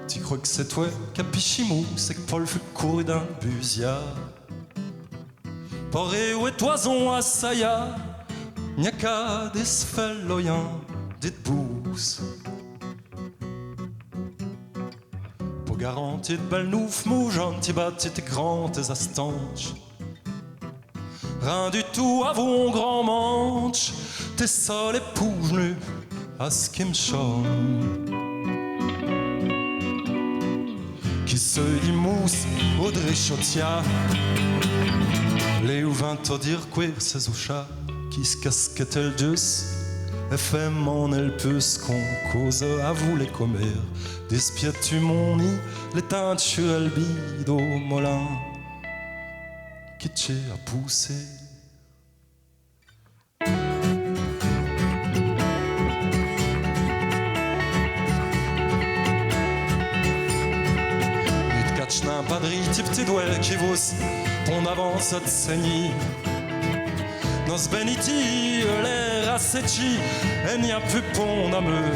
Tu crois que c'est toi, Capichimou, c'est que Paul fait courir d'un busia. Poré ou toison à Saya, n'y a qu'à des sfelloyants, des bous. Pour garantir de belles noufs, mougeant, t'y bâtis tes grands, tes astanches. Rien du tout à vos grands manches, t'es seul et pouge à ce qui me chante. Qui se dit mousse, Audrey Chotia. Les ou vint te dire queer ces ouchas, qui se casquette le jus, et fait mon elpus qu'on cause à vous les commères. Despiètes-tu mon nid, les teintes sur le bide au molin, qui t'est à pousser. N'un padri type tes doigts qui vous ton avance de saigner. Nos beniti, l'air asséchi, et n'y a plus pont d'ameur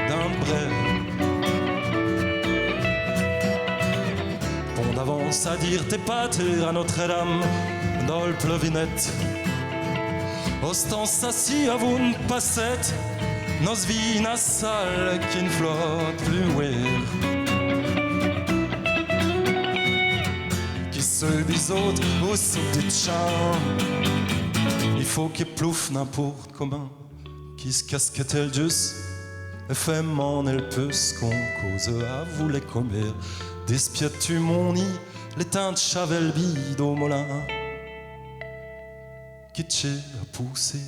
d'un bret. Pont d'avance à dire tes pattes à Notre-Dame dans le pleuvinette. Ostens assis à vous une passette, nos vies n'a sale qui ne flotte plus ouer. Ceux des autres aussi des chats. Il faut qu'ils ploufent n'importe comment, qui se casquette le jus, et fait mon elpus qu'on cause à vous les commères. Despiètes-tu mon nid, les teintes chavel bide au molin, qui t'est à pousser.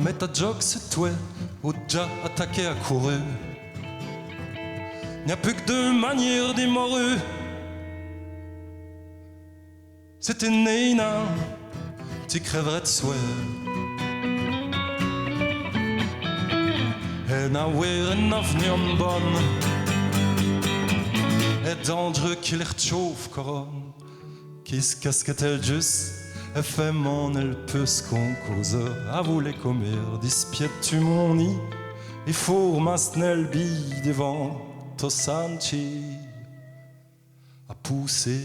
Mais ta joke c'est toi, ou déjà attaqué à courir. N'y a plus que deux manières d'immorer. C'était Néina, tu crèverais de soir. Et n'a oué un avenir bonne. Et dangereux qu'il les réchauffe couronne. Qui se casquette juste. Et fait mon elpus qu'on cause à vous les commères. Dispiètes-tu mon nid, il faut masnel bi devant Tosanchi à pousser.